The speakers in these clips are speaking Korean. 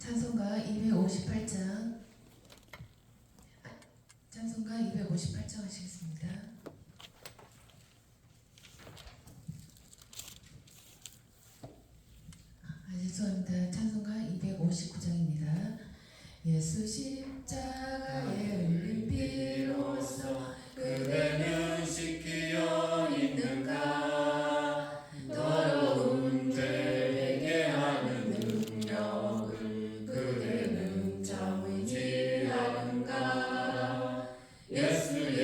찬송가 258장 찬송가 258장 하시겠습니다. 죄송합니다. 찬송가 259장입니다. 예수 십자가에 흘린 피로써 그대는 씻기어 있는가? 더러운 죄 회개 하는 능력을 그대는 참지 않은가? 예수의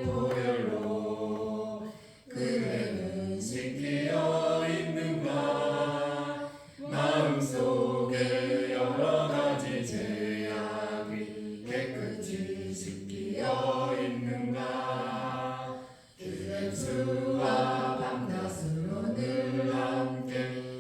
보혈로 그대는 씻기어 있는가? 마음속에 여러 가지 죄악이 깨끗이 씻기어 있는가? 주와 밤낮으로 늘 함께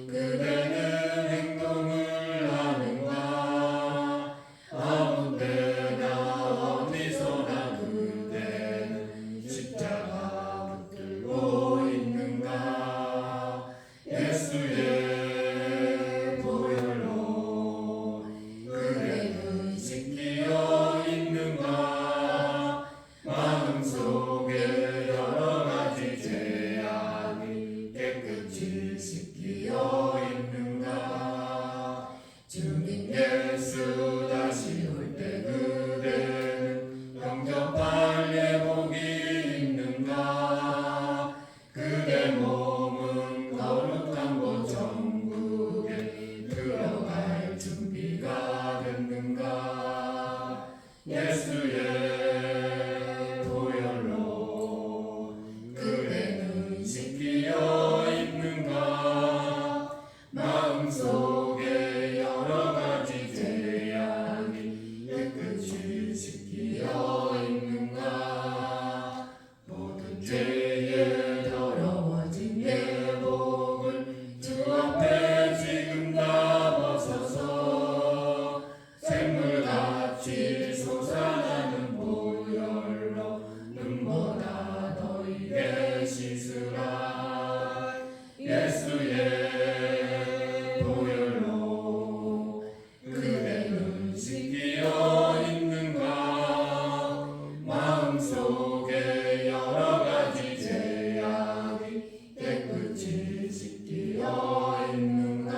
그대는 행동을 하는가? 아무 때나 어디서나 그대는 십자가 붙들고 있는가? 예수의 보혈로 그대는 씻기어 있는가? 마음속에 여러 가지 죄악이 깨끗이 씻기어 있는가? 주님 예수 다시 올 때 그대는 영접할 예복이 있는가? 그대 몸은 거룩한 곳 천국에 들어갈 준비가 됐는가? 예수의 보혈로 그대는 씻기어 있는가? 마음속에 여러 가지 죄악이 깨끗이 씻기어 있는가? 모든 죄에 더러워진 예복을 주 앞에 지금 다 벗어서 샘물같이 솟아나는 보혈로 눈보다 너희의 씻으라. 예수의 보혈로 그대는 씻기어 있는가? 마음속에 여러 가지 죄악이 깨끗이 씻기어 있는가?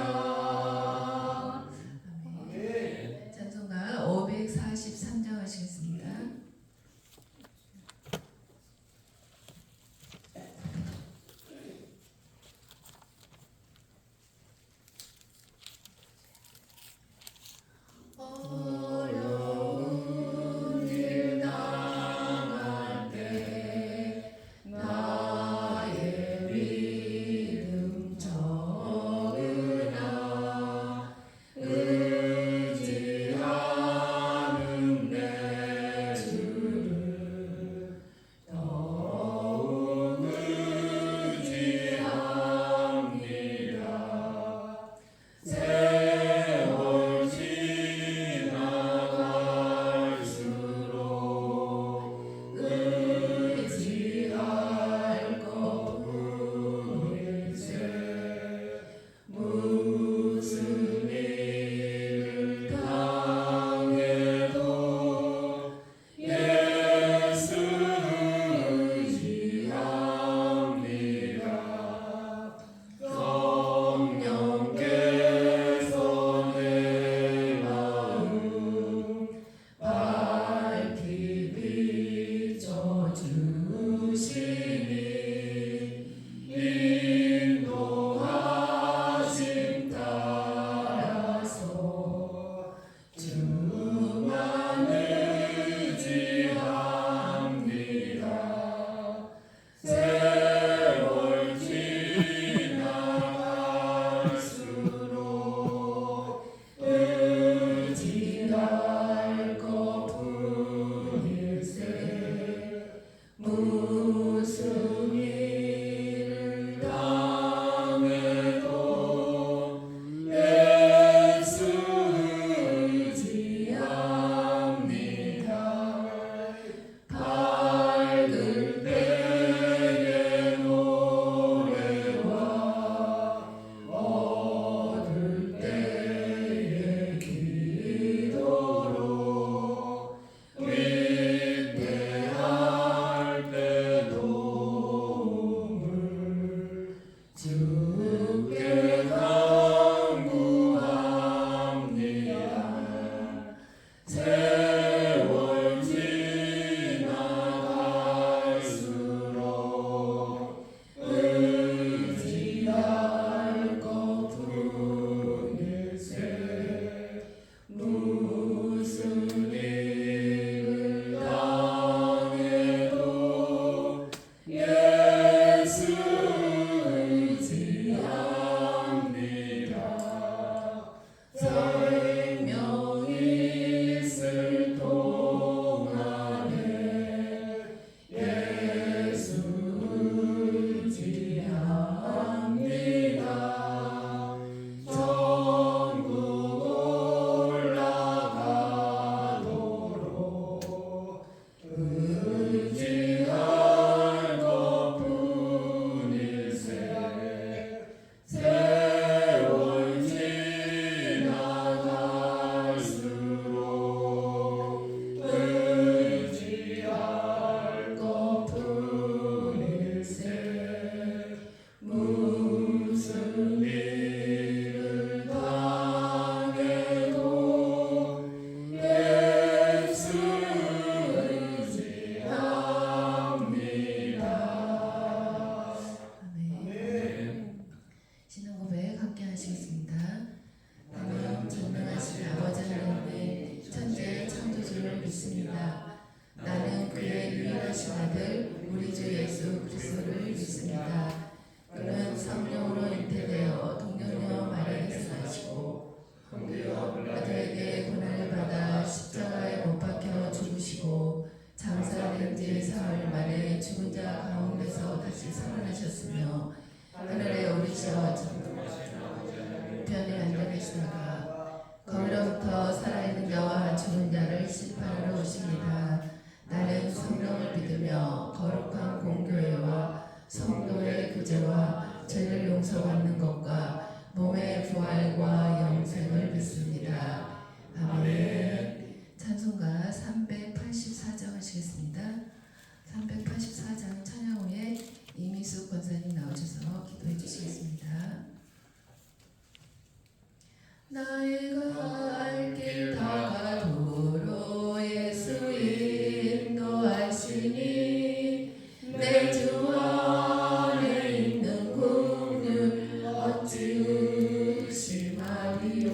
아멘. 찬송가 543장 하시겠습니다. 어려운 일 당할 때 나의 믿음 적으나 의지하는 내 주를 더욱 의지합니다. 세월 지나갈수록 의지할 것뿐일세. 무슨 일을 당해도 예수 의지합니다. 성령께서 내 마음 밝히 비춰주시니 인도하심 따라서 주만 의지합니다. 세월 지나갈수록 의지할 것뿐일세. 무슨 일을 당해도 예수 의지합니다. 밝을 때의 노래와 어두울 때의 거룩한 공교회와 성도의 교제와 죄를 용서받는 것과 몸의 부활과 영생을 믿습니다. 아멘. 찬송가 384장 하시겠습니다. 384장 찬양 후에 이미숙 권사님 나오셔서 기도해 주시겠습니다. 나의 갈 길 다가도록 예수 인도하시니 내 주 안에 있는 긍휼 어찌 의심하리요.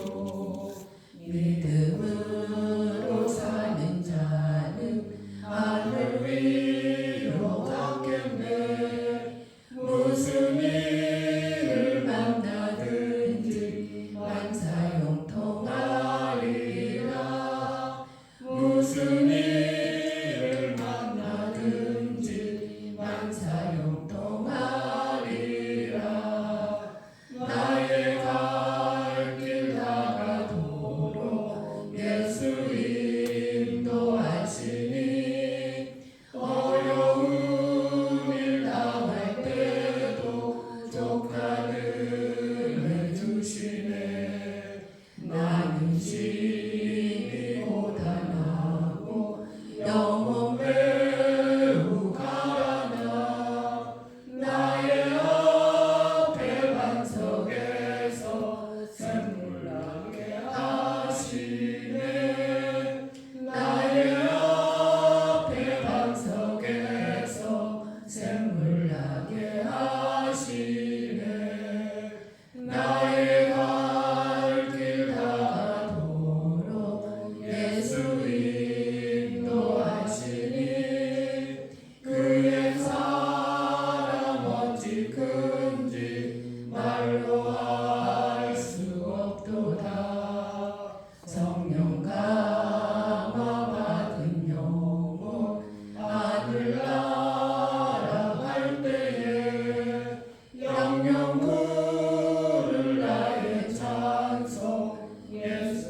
믿음으로 사는 자는 하늘 위로 갔겠네. 무슨 일을 만나든지 만사형통하리라. 무슨 일을 만나든지 만사형통하리라. 나의 갈 길 다가도록 예수 인도하시니 어려운 일 당할 때도 족하늘 해주시네. 나는 심히 고단하고 영혼 매우 가라나. 나의 앞에 반석에서 샘물 나게 하시네. 나의 앞에 반석에서 샘물 나게 하시네. 나의 갈 길 다가도록 예수 인도하시니 그의 사랑 어찌 큰지 말로 할 수 없도다. 성령 감화 받은 영혼 하늘 날아갈 때에 영영 부를 나의 찬송 예수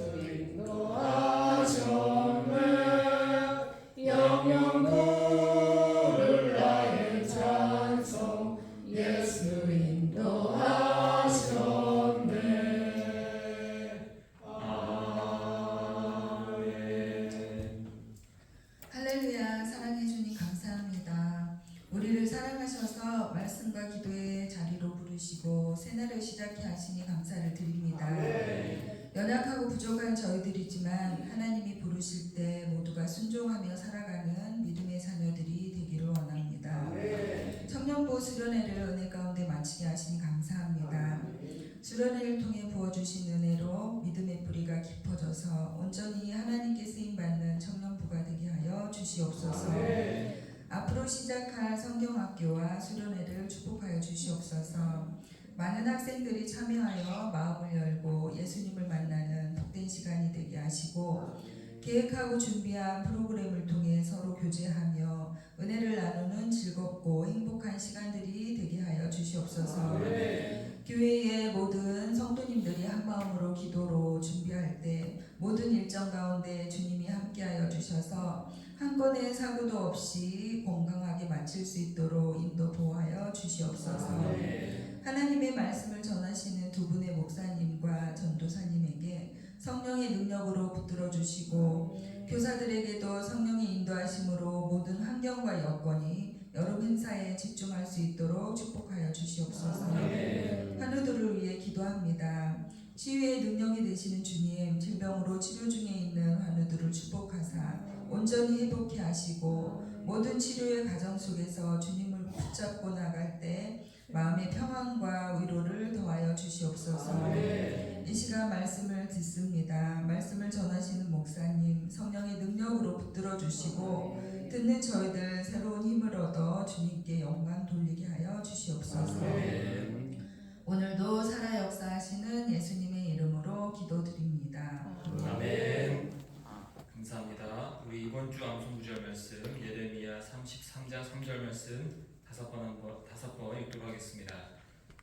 인도하셨네. 영영 부를 나의 찬송 예수 인도하셨네. 아멘. 할렐루야. 사랑해 주님 감사합니다. 우리를 사랑하셔서 말씀과 기도의 자리로 부르시고 새날을 시작해 하시니 감사를 드립니다. 연약하고 부족한 저희들이지만 하나님이 부르실 때 모두가 순종하며 살아가는 믿음의 자녀들이 되기를 원합니다. 청년부 수련회를 은혜 가운데 마치게 하시니 감사합니다. 수련회를 통해 부어주신 은혜로 믿음의 뿌리가 깊어져서 온전히 하나님께 쓰임받는 청년부가 되게 하여 주시옵소서. 앞으로 시작할 성경학교와 수련회를 축복하여 주시옵소서. 많은 학생들이 참여하여 마음을 열고 예수님을 만나는 복된 시간이 되게 하시고 계획하고 준비한 프로그램을 통해 서로 교제하며 은혜를 나누는 즐겁고 행복한 시간들이 되게 하여 주시옵소서. 교회의 모든 성도님들이 한마음으로 기도로 준비할 때 모든 일정 가운데 주님이 함께하여 주셔서 한 건의 사고도 없이 건강하게 마칠 수 있도록 인도 보호하여 주시옵소서. 하나님의 말씀을 전하시는 두 분의 목사님과 전도사님에게 성령의 능력으로 붙들어 주시고 교사들에게도 성령의 인도하심으로 모든 환경과 여건이 여름 행사에 집중할 수 있도록 축복하여 주시옵소서. 환우들을 위해 기도합니다. 치유의 능력이 되시는 주님, 질병으로 치료 중에 있는 환우들을 축복하사 온전히 회복케 하시고 모든 치료의 과정 속에서 주님을 붙잡고 나갈 때 마음의 평안과 위로를 더하여 주시옵소서. 이 시간 말씀을 듣습니다. 말씀을 전하시는 목사님 성령의 능력으로 붙들어 주시고 듣는 저희들 새로운 힘을 얻어 주님께 영광 돌리게 하여 주시옵소서. 오늘도 살아 역사하시는 예수님의 이름으로 기도드립니다. 아멘. 감사합니다. 우리 이번 주 암송 구절 말씀 예레미야 33장 3절 말씀 다섯 번 읽도록 하겠습니다.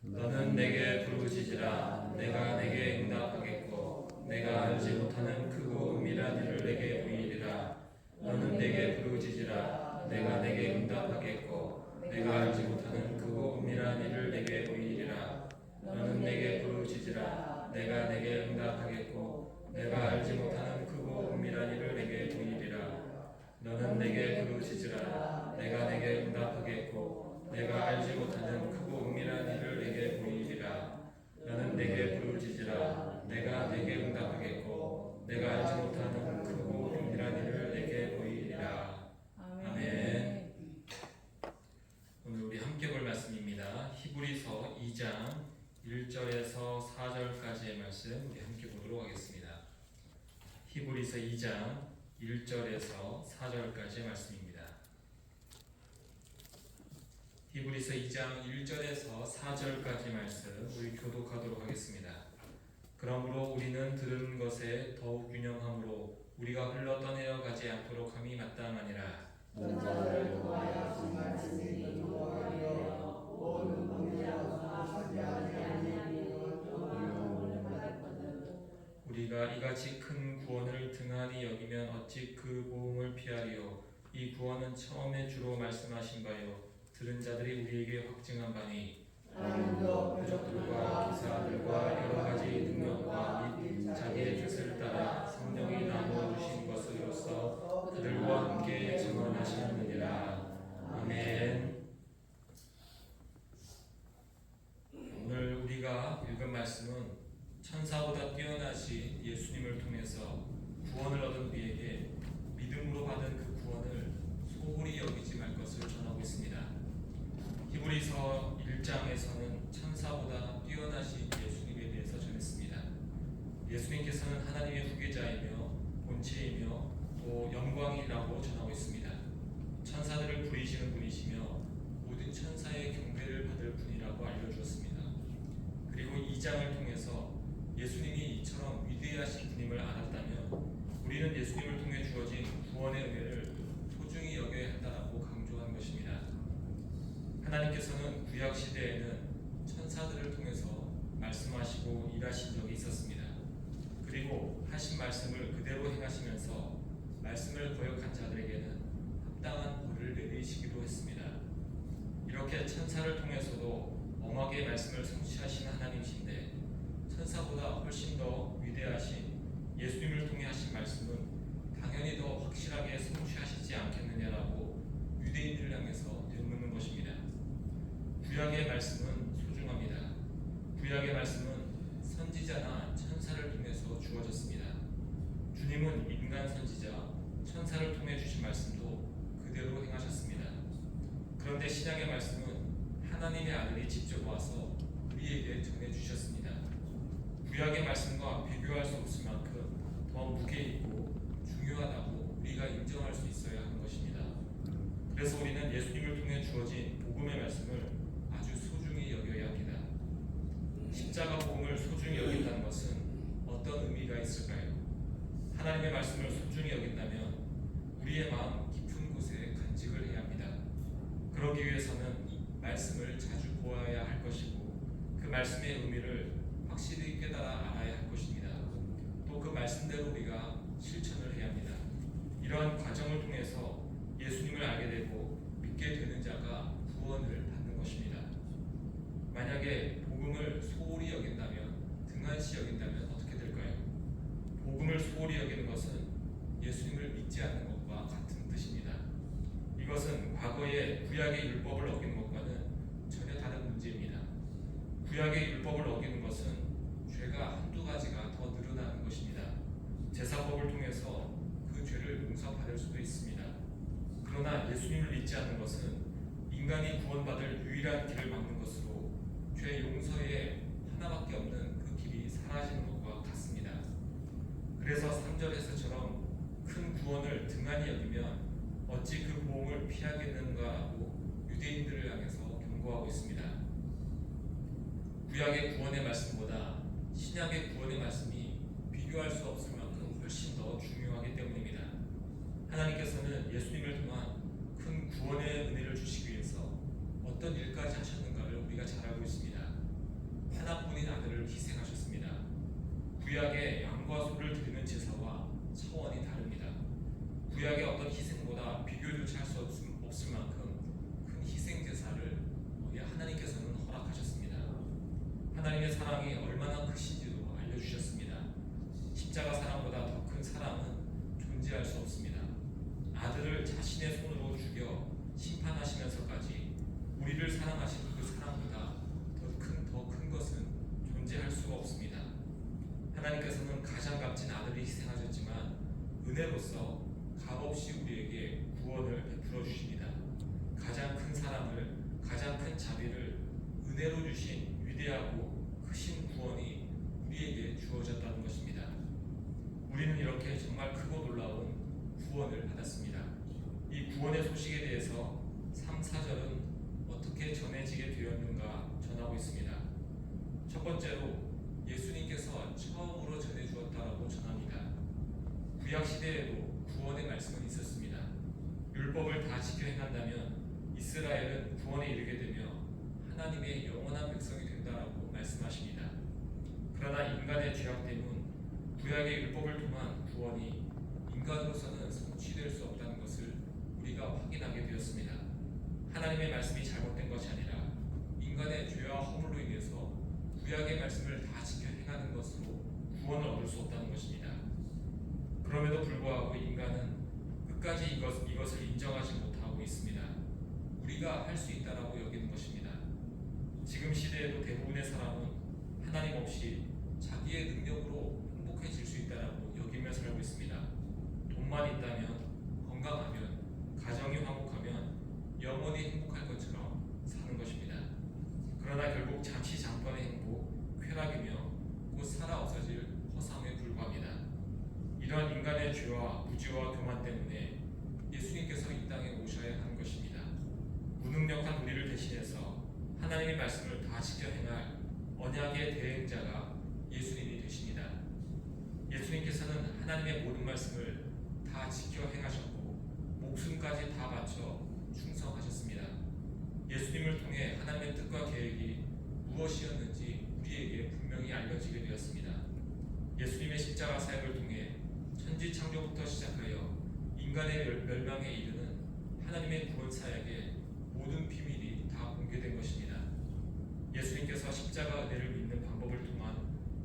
너는 내게 부르짖으라 내가 내게 응답하겠고 내가 알지 못하는 크고 은밀한 일을 내게 보이리라. 너는 내게 부르짖으라 내가 내게 응답하겠고 내가 알지 못하는 크고 은밀한 일을 내게 보이리라. 너는 내게 부르짖으라. 내가 내게 응답하겠고 내가 알지 못하는 크고 은밀한 일을 내게 보이리라. 너는 내게 부르짖으라. 내가 내게 응답하겠고 내가 알지 못하는 크고 은밀한 일을 내게 보이리라. 너는 내게 부르짖으라. 내가 내게 응답하겠고 내가 알지 못하는 크고 은밀한 일을 내게 보이리라. 아멘. 오늘 우리 함께 볼 말씀입니다. 히브리서 2장 1절에서 4절까지의 말씀 우리 함께 보도록 하겠습니다. 히브리서 2장 1절에서 4절까지의 말씀입니다. 히브리서 2장 1절에서 4절까지 말씀 우리 교독하도록 하겠습니다. 그러므로 우리는 들은 것에 더욱 균형함으로 우리가 흘러 떠내려 가지 않도록 함이 마땅하니라. 전자를 통하여 하신 말씀이 누구하여 온 공자와 사죄하지 아니하니 것도 영원을 받았거든. 우리가 이같이 큰 구원을 등한히 여기면 어찌 그 보응을 피하리요. 이 구원은 처음에 주로 말씀하신 바요 들은 자들이 우리에게 확증한 바니 하나님도 표적들과 기사들과 여러 가지 능력과 및 자기의 뜻을 따라 성령이 나누어 주신 것으로서 그들과 함께 증언하시느니라. 아멘. 오늘 우리가 읽은 말씀은 천사보다 뛰어나신 예수님을 통해서 구원을 얻은 우리에게 믿음으로 받은 그 구원을 소홀히 여기지 말 것을 전하고 있습니다. 히브리서 1장에서는 천사보다 뛰어나신 예수님에 대해서 전했습니다. 예수님께서는 하나님의 후계자이며 본체이며 또 영광이라고 전하고 있습니다. 천사들을 부리시는 분이시며 모든 천사의 경배를 받을 분이라고 알려주었습니다. 그리고 2장을 통해서 예수님이 이처럼 위대하신 분임을 알았다면 우리는 예수님을 통해 주어진 구원의 은혜를 소중히 여겨야 한다고 강조한 것입니다. 하나님께서는 구약 시대에는 천사들을 통해서 말씀하시고 일하신 적이 있었습니다. 그리고 하신 말씀을 그대로 행하시면서 말씀을 거역한 자들에게는 합당한 벌을 내리시기도 했습니다. 이렇게 천사를 통해서도 엄하게 말씀을 성취하시는 하나님이신데 천사보다 훨씬 더 위대하신 예수님을 통해 하신 말씀은 당연히 더 확실하게 성취하시지 않겠느냐라고 유대인들을 향해서 되묻는 것입니다. 구약의 말씀은 소중합니다. 구약의 말씀은 선지자나 천사를 통해서 주어졌습니다. 주님은 인간 선지자, 천사를 통해 주신 말씀도 그대로 행하셨습니다. 그런데 신약의 말씀은 하나님의 아들이 직접 와서 우리에게 전해주셨습니다. 구약의 말씀과 비교할 수 없을 만큼 더 무게 있고 중요하다고 우리가 인정할 수 있어야 하는 것입니다. 그래서 우리는 예수님을 통해 주어진 복음의 말씀을 아주 소중히 여겨야 합니다. 십자가 복음을 소중히 여긴다는 것은 어떤 의미가 있을까요? 하나님의 말씀을 소중히 여긴다면 우리의 마음 깊은 곳에 간직을 해야 합니다. 그러기 위해서는 말씀을 자주 보아야 할 것이고 그 말씀의 의미를 확실히 깨달아 알아야 할 것입니다. 또 그 말씀대로 우리가 실천을 해야 합니다. 이러한 과정을 통해서 예수님을 알게 되고 믿게 되는 자가 구원을 받는 것입니다. 만약에 복음을 소홀히 여긴다면, 등한시 여긴다면 어떻게 될까요? 복음을 소홀히 여기는 것은 예수님을 믿지 않는 것과 같은 뜻입니다. 이것은 과거의 구약의 율법을 어기는 것과는 전혀 다른 문제입니다. 구약의 율법을 어기는 것은 죄가 한두 가지가 더 늘어나는 것입니다. 제사법을 통해서 그 죄를 용서받을 수도 있습니다. 그러나 예수님을 믿지 않는 것은 인간이 구원받을 유일한 길을 막는 것으로 죄 용서에 하나밖에 없는 그 길이 사라지는 것과 같습니다. 그래서 3절에서처럼 큰 구원을 등한히 여기면 어찌 그 보응을 피하겠는가라고 유대인들을 향해서 경고하고 있습니다. 구약의 구원의 말씀보다 신약의 구원의 말씀이 비교할 수 없을 만큼 훨씬 더 중요하기 때문입니다. 하나님께서는 예수님을 통한 큰 구원의 은혜를 주시기 위해서 어떤 일까지 하셨는가를 우리가 잘 알고 있습니다. 하나뿐인 아들을 희생하셨습니다. 구약의 양과 소를 드리는 제사와 차원이 다릅니다. 구약의 어떤 희생보다 비교조차 할 수 크신지도 알려주셨습니다. 십자가 사랑보다 더 큰 사랑은 존재할 수 없습니다. 아들을 자신의 손으로 죽여 심판하시면서까지 우리를 사랑하신 그 사랑보다 더 큰 것은 존재할 수가 없습니다. 하나님께서는 가장 값진 아들이 희생하셨지만 은혜로서 값없이 우리에게 구원을 베풀어 주십니다. 가장 큰 사랑을, 가장 큰 자비를 은혜로 주신 위대하고 크신 구원이 우리에게 주어졌다는 것입니다. 우리는 이렇게 정말 크고 놀라운 구원을 받았습니다. 이 구원의 소식에 대해서 3, 4절은 어떻게 전해지게 되었는가 전하고 있습니다. 첫 번째로 예수님께서 처음으로 전해주었다라고 전합니다. 구약 시대에도 구원의 말씀은 있었습니다. 율법을 다 지켜 행한다면 이스라엘은 구원에 이르게 되며 하나님의 영원한 백성이 된다라고 말씀하십니다. 그러나 인간의 죄악 때문 구약의 율법을 통한 구원이 인간으로서는 성취될 수 없다는 것을 우리가 확인하게 되었습니다. 하나님의 말씀이 잘못된 것이 아니라 인간의 죄와 허물로 인해서 구약의 말씀을 다 지켜 행하는 것으로 구원을 얻을 수 없다는 것입니다. 그럼에도 불구하고 인간은 끝까지 이것을 인정하지 못하고 있습니다. 우리가 할 수 있다라고 여기는 것입니다. 지금 시대에도 대부분의 사람은 하나님 없이 자기의 능력으로 행복해질 수 있다라고 여기며 살고 있습니다. 돈만 있다면, 건강하면, 가정이 화목하면 영원히 행복할 것처럼 사는 것입니다. 그러나 결국 잠시 잠깐의 행복, 쾌락이며 곧 살아 없어질 허상에 불과합니다. 이러한 인간의 죄와 무지와 교만 때문에 예수님께서 이 땅에 오셔야 하는 것입니다. 무능력한 우리를 대신해서 하나님의 말씀을 다 지켜 행할 언약의 대행자가 예수님이 되십니다. 예수님께서는 하나님의 모든 말씀을 다 지켜 행하셨고 목숨까지 다 바쳐 충성하셨습니다. 예수님을 통해 하나님의 뜻과 계획이 무엇이었는지 우리에게 분명히 알려지게 되었습니다. 예수님의 십자가 사역을 통해 천지 창조부터 시작하여 인간의 멸망에 이르는 하나님의 구원 사역의 모든 비밀이 다 공개된 것입니다. 예수님께서 십자가 은혜를 믿는 방법을 통한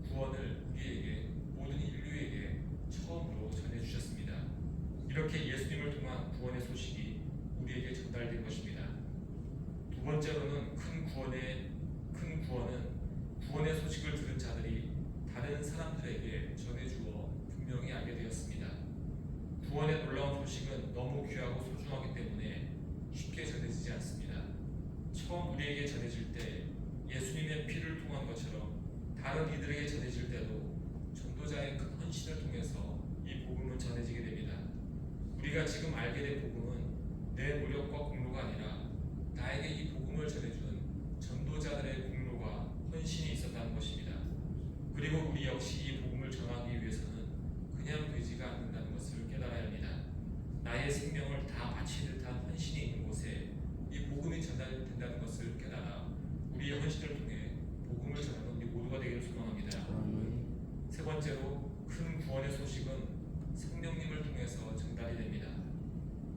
구원을 우리에게, 모든 인류에게 처음으로 전해주셨습니다. 이렇게 예수님을 통한 구원의 소식이 우리에게 전달된 것입니다. 두 번째로는 큰 구원은 구원의 소식을 들은 자들이 다른 사람들에게 전해주어 분명히 알게 되었습니다. 구원의 놀라운 소식은 너무 귀하고 소중하기 때문에 쉽게 전해지지 않습니다. 처음 우리에게 전해질 때 예수님의 피를 통한 것처럼 다른 이들에게 전해질 때도 전도자의 큰 헌신을 통해서 이 복음은 전해지게 됩니다. 우리가 지금 알게 된 복음은 내 노력과 공로가 아니라 나에게 이 복음을 전해준 전도자들의 공로가 헌신이 있었다는 것입니다. 그리고 우리 역시 이 복음을 전하기 위해서는 그냥 되지가 않는다는 것을 깨달아야 합니다. 나의 생명을 다 바친 듯한 헌신이 있는 곳에 이 복음이 전달된다는 것을 깨달아 우리의 헌신을 통해 복음을 전하는 우리 모두가 되기를 소망합니다. 세 번째로 큰 구원의 소식은 성령님을 통해서 전달이 됩니다.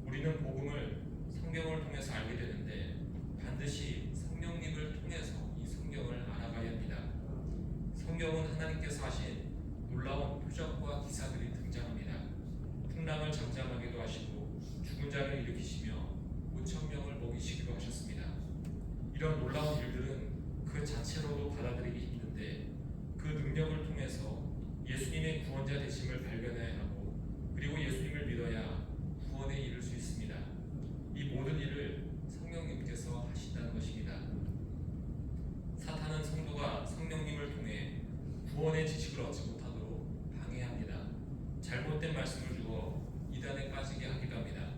우리는 복음을 성경을 통해서 알게 되는데 반드시 성령님을 통해서 이 성경을 알아가야 합니다. 성경은 하나님께서 하신 놀라운 표적과 기사들이 등장합니다. 풍랑을 잠잠하기도 하시고 죽은 자를 일으키시며 5,000명을 먹이시기도 하셨습니다. 이런 놀라운 일들은 그 자체로도 받아들이기 힘든데 그 능력을 통해서 예수님의 구원자 되심을 발견해야 하고 그리고 예수님을 믿어야 구원에 이를 수 있습니다. 이 모든 일을 성령님께서 하신다는 것입니다. 사탄은 성도가 성령님을 통해 구원의 지식을 얻지 못하도록 방해합니다. 잘못된 말씀을 주어 이단에 빠지게 하기도 합니다.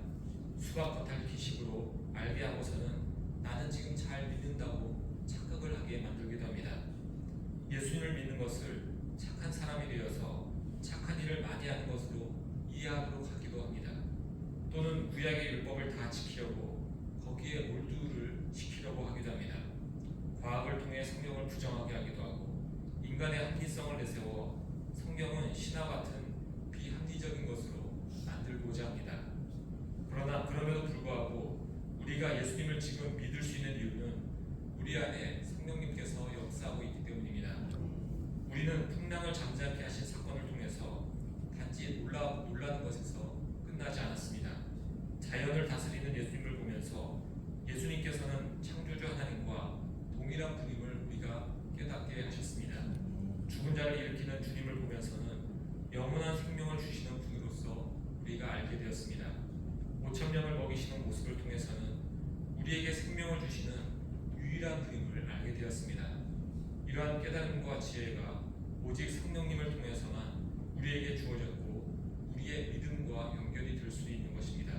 수박 겉핥기식으로 알게 하고서는 나는 지금 잘 믿는다고 착각을 하게 만들기도 합니다. 예수님을 믿는 것을 착한 사람이 되어서 착한 일을 많이 하는 것으로 이해하도록 하기도 합니다. 또는 구약의 율법을 다 지키려고 거기에 몰두를 시키려고 하기도 합니다. 과학을 통해 성경을 부정하게 하기도 하고 인간의 합리성을 내세워 성경은 신화 같은 비합리적인 것으로 만들고자 합니다. 그러나 그럼에도 불구하고 우리가 예수님을 지금 믿을 수 있는 이유는 우리 안에 성령님께서 역사하고 있기 때문입니다. 우리는 풍랑을 잠잠케 하신 사건을 통해서 단지 놀라는 것에서 끝나지 않았습니다. 자연을 다스리는 예수님을 보면서 예수님께서는 창조주 하나님과 동일한 분임을 우리가 깨닫게 하셨습니다. 죽은 자를 일으키는 주님을 보면서는 영원한 생명을 주시는 분으로서 우리가 알게 되었습니다. 5,000명을 먹이시는 모습을 통해서는 우리에게 생명을 주시는 유일한 분임을 알게 되었습니다. 이러한 깨달음과 지혜가 오직 성령님을 통해서만 우리에게 주어졌고 우리의 믿음과 연결이 될 수 있는 것입니다.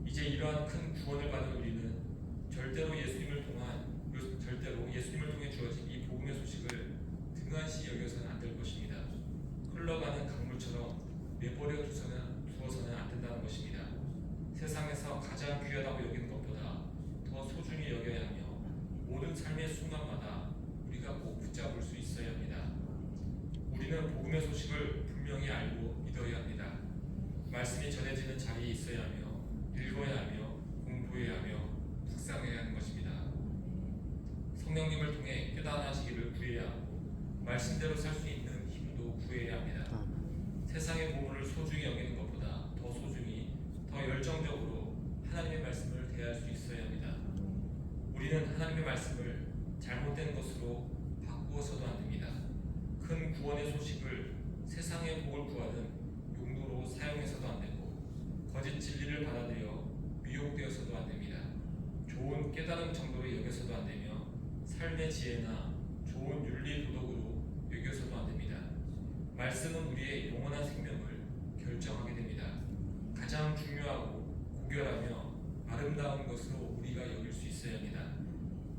이제 이러한 큰 구원을 받은 우리는 절대로 예수님을 통해 주어진 이 복음의 소식을 등한시 여겨서는 안 될 것입니다. 흘러가는 강물처럼 내버려 두어서는 안 된다는 것입니다. 세상에서 가장 귀하다고 여기는 것보다 더 소중히 여겨야 하며 모든 삶의 순간마다 우리가 꼭 붙잡을 수 있어야 합니다. 우리는 복음의 소식을 분명히 알고 믿어야 합니다. 말씀이 전해지는 자리에 있어야 하며 읽어야 하며 공부해야 하며 묵상해야 하는 것입니다. 성령님을 통해 깨달아지기를 구해야 하고 말씀대로 살 수 있는 힘도 구해야 합니다. 세상의 보물을 소중히 여기는 것보다 더 소중히 더 열정적으로 하나님의 말씀을 대할 수 있어야 합니다. 우리는 하나님의 말씀을 잘못된 것으로 바꾸어서도 안 됩니다. 큰 구원의 소식을 세상의 복을 구하는 용도로 사용해서도 안 되고 거짓 진리를 받아들여 미혹되어서도 안 됩니다. 좋은 깨달음 정도로 여겨서도 안 되며 삶의 지혜나 좋은 윤리 도덕으로 여겨서도 안 됩니다. 말씀은 우리의 영원한 생명을 결정하게 됩니다. 가장 중요하고 고결하며 아름다운 것으로 우리가 여길 수 있어야 합니다.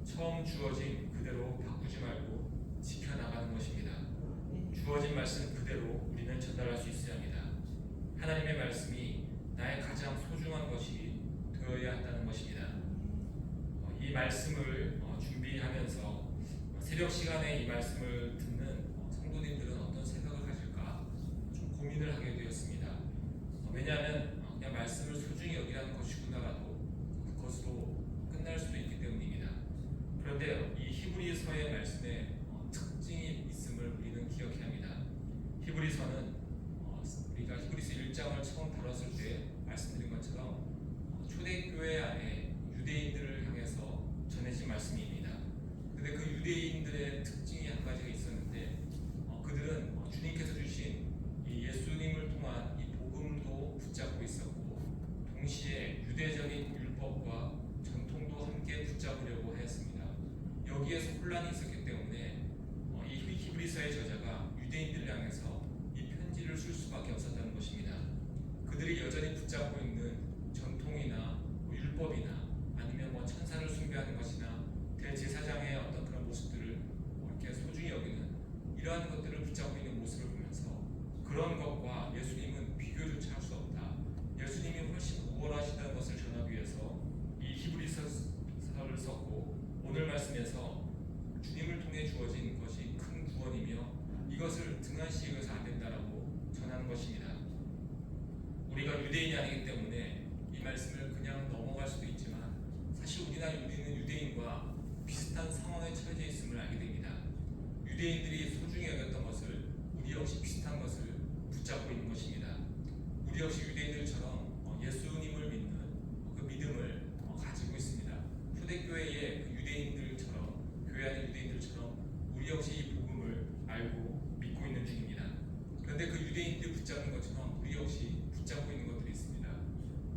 처음 주어진 그대로 바꾸지 말고 지켜나가는 것입니다. 주어진 말씀 그대로 우리는 전달할 수 있어야 합니다. 하나님의 말씀이 나의 가장 소중한 것이 되어야 한다는 것입니다. 이 말씀을 준비하면서 새벽 시간에 이 말씀을 듣는 성도님들은 어떤 생각을 가질까 좀 고민을 하게 되었습니다. 왜냐하면 그냥 말씀을 소중히 여기라는 것이구나라도 그것으로 끝날 수도 있기 때문입니다. 그런데 이 히브리서의 말씀에 특징이 있음을 우리는 기억해야 합니다. 히브리서는 우리가 히브리서 1장을 처음 다뤘을 때 말씀드린 것처럼 초대교회 안에 유대인들을 향해서 전해진 말씀입니다. 근데 그 유대인들의 특징이 한 가지가 있었는데 그들은 주님께서 주신 이 예수님을 통한 이 복음도 붙잡고 있었고 동시에 유대적인 율법과 전통도 함께 붙잡으려고 하였습니다. 여기에서 혼란이 있었기 때문에 이 히브리서의 저자가 유대인들을 향해서 이 편지를 쓸 수밖에 없었다는 것입니다. 그들이 여전히 붙잡고 있는 전통이나 율법이나 아니면 천사를 숭배하는 것이나 대제사장의 어떤 그런 모습들을 이렇게 소중히 여기는 이러한 것들을 붙잡고 있는 모습을 보면서 그런 것과 예수님은 비교조차 할 수 없다. 예수님이 훨씬 우월하시다는 것을 전하기 위해서 이 히브리서를 썼고 오늘 말씀에서 주님을 통해 주어진 것이 큰 구원이며 이것을 등한시 여겨서 안 된다라고 전하는 것입니다. 우리가 유대인이 아니기 때문에 이 말씀을 그냥 넘어갈 수도 있지만 사실 우리는 유대인과 비슷한 상황에 처해져 있음을 알게 됩니다. 유대인들이 소중히 여겼던 것을 우리 역시 비슷한 것을 붙잡고 있는 것입니다. 우리 역시 유대인들처럼 예수님을 믿는 그 믿음을 가지고 있습니다. 초대교회의 그 유대인들처럼 교회 안의 유대인들처럼 우리 역시 이 복음을 알고 믿고 있는 중입니다. 그런데 그 유대인들이 붙잡는 것처럼 우리 역시 붙잡고 있는 것들이 있습니다.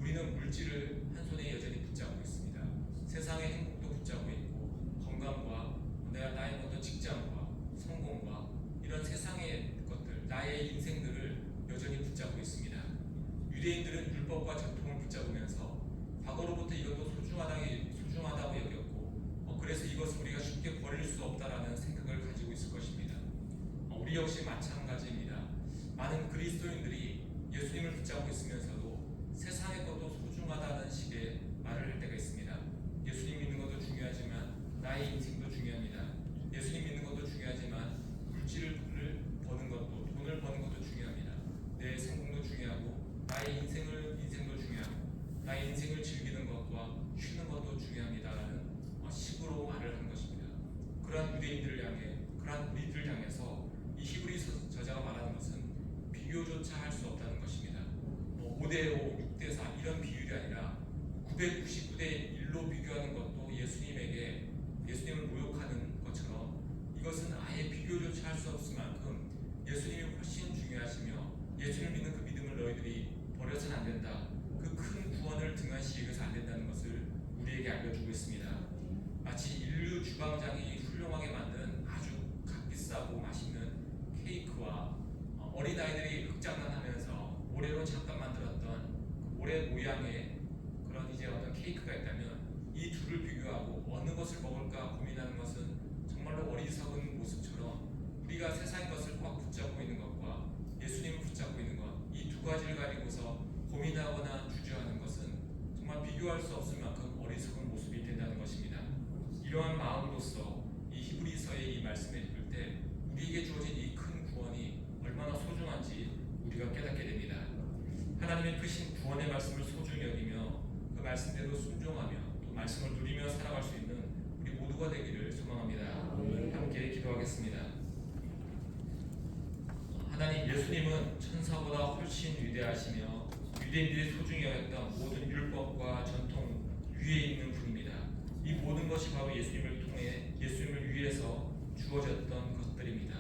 우리는 물질을 한 손에 여전히 붙잡고 있습니다. 세상의 행복도 붙잡고 있고 건강과 나의 어떤 직장과 성공과 이런 세상의 것들, 나의 인생들을 여전히 붙잡고 있습니다. 유대인들은 율법과 전통을 붙잡으면서 과거로부터 이것도 소중하다고 여겼고 그래서 이것을 우리가 쉽게 버릴 수 없다라는 생각을 가지고 있을 것입니다. 우리 역시 마찬가지입니다. 많은 그리스도인들이 예수님을 붙잡고 있으면서도 세상의 것도 소중하다는 식의 말을 할 때가 있습니다. 예수님 믿는 것도 중요하지만 나의 인생도 중요합니다. 예수님 믿는 것도 중요하지만 물질을 버는 것도 돈을 버는 것도 중요합니다. 내 성공도 중요하고 나의 인생도 중요하고 나의 인생을 즐기는 것과 쉬는 것도 중요합니다라는 식으로 말을 하는 것입니다. 그러한 유대인들을 향해 그러한 우리들 향해서 이 히브리 저자가 말하는 것은 비교조차 할 수 없다는 것입니다. 5대5, 6대4 이런 비율이 아니라 999대 1로 비교하는 것도 예수님을 모욕하는 것처럼 이것은 아예 비교조차 할 수 없을 만큼 예수님이 훨씬 중요하시며 예수님을 믿는 그 믿음을 너희들이 버려서는 안 된다. 그 큰 구원을 등한시해서 안 된다는 것을 우리에게 알려주고 있습니다. 마치 인류 주방장이 훌륭하게 만든 아주 값비싸고 맛있는 케이크와 어린아이들이 흑장난하면서 모래로 잠깐 만들었던 그 모래 모양의 그런 이제 어떤 케이크가 있다면 이 둘을 비교하고 어느 것을 먹을까 고민하는 것은 정말로 어리석은 모습처럼 우리가 세상의 것을 꽉 붙잡고 있는 것과 예수님을 붙잡고 있는 것 이 두 가지를 가지고서 고민하거나 주저하는 것은 정말 비교할 수 없을 만큼 어리석은 모습이 된다는 것입니다. 이러한 마음으로서 이 히브리서의 이 말씀을 읽을 때 우리에게 주어진 이 큰 구원이 얼마나 소중한지 우리가 깨닫게 됩니다. 하나님의 크신 구원의 말씀을 소중히 여기며 그 말씀대로 순종하며 또 말씀을 누리며 살아갈 수 있는 우리 모두가 되기를 소망합니다. 함께 기도하겠습니다. 하나님, 예수님은 천사보다 훨씬 위대하시며 유대인들이 소중히 여겼던 모든 율법과 전통 위에 있는 분입니다. 이 모든 것이 바로 예수님을 통해 예수님을 위해서 주어졌던 것들입니다.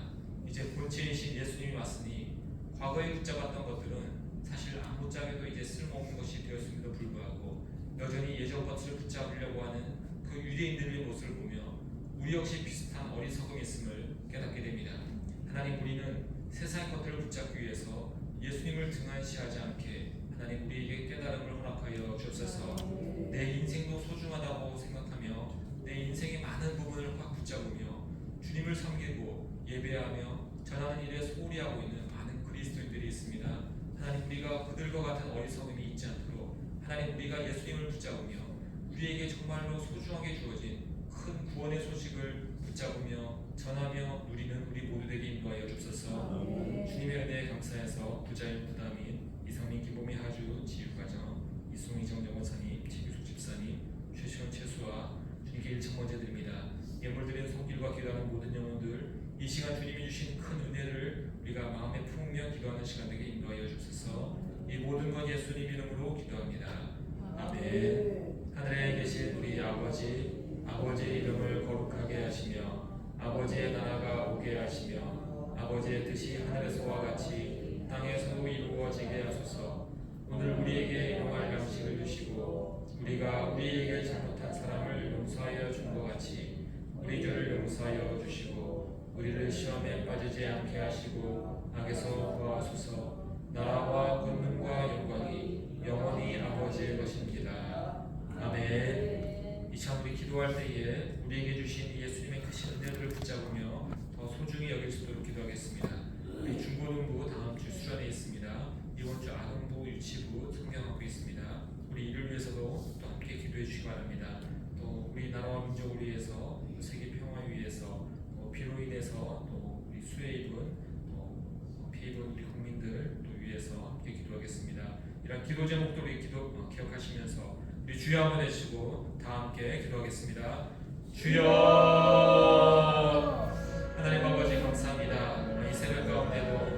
이제 본체이신 예수님이 왔으니 과거에 붙잡았던 것들은 사실 아무짝에도 이제 쓸모없는 것이 되었음에도 불구하고 여전히 예전 것을 붙잡으려고 하는 그 유대인들의 모습을 보며 우리 역시 비슷한 어리석음이 있음을 깨닫게 됩니다. 하나님, 우리는 세상의 것들을 붙잡기 위해서 예수님을 등한시하지 않게 하나님 우리에게 깨달음을 허락하여 주옵소서. 내 인생도 소중하다고 생각하며 내 인생의 많은 부분을 꽉 붙잡으며 주님을 섬기고 예배하며 전하는 일에 소홀히 하고 있는 많은 그리스도인들이 있습니다. 하나님, 우리가 그들과 같은 어리석음이 있지 않도록 하나님 우리가 예수님을 붙잡으며 우리에게 정말로 소중하게 주어진 큰 구원의 소식을 붙잡으며 전하며 누리는 우리 모두 되게 인도하여 주옵소서. 주님의 은혜에 감사해서 부자인 부담인 이상민 김범희 하주 지유가정 이승희 정정원사님 최규숙 집사님 최시원 최수와 주님께 일천번째 드립니다. 예물드린 손길과 기도하는 모든 영혼들 이 시간 주님이 주신 큰 은혜를 우리가 마음에 품으며 기도하는 시간 되게 인도하여 주옵소서. 이 모든 것 예수님 이름으로 기도합니다. 아멘. 하늘에 계신 우리 아버지의 이름을 거룩하게 하시며 아버지의 나라가 오게 하시며 아버지의 뜻이 하늘에서와 같이 땅에서도 이루어지게 하소서. 오늘 우리에게 일용할 양식을 주시고 우리가 우리에게 잘못한 사람을 용서하여 준 것 같이 우리 죄를 용서하여 주시고 우리를 시험에 빠지지 않게 하시고 악에서 구하소서. 나라와 권능과 영광이 영원히 아버지의 것입니다. 아멘. 이 참 우리 기도할 때에 우리에게 주신 예수님의 크신 은혜들을 붙잡으며 더 소중히 여길 수 있도록 기도하겠습니다. 우리 중고등부 다음 주 수련회 있습니다. 이번 주 아동부 유치부 성경학부 있습니다. 우리 이를 위해서도 또 함께 기도해 주시기 바랍니다. 또 우리나라와 민족을 위해서 또 세계 평화 위해서 또 비로 인해서 또 우리 수해 입은 또 피해 입은 우리 국민들 또 위해서 함께 기도하겠습니다. 이런 기도 제목도 우리 기억하시면서 우리 주여 한번 해주시고 다 함께 기도하겠습니다. 주여. 하나님 아버지 감사합니다. 이 새벽 가운데도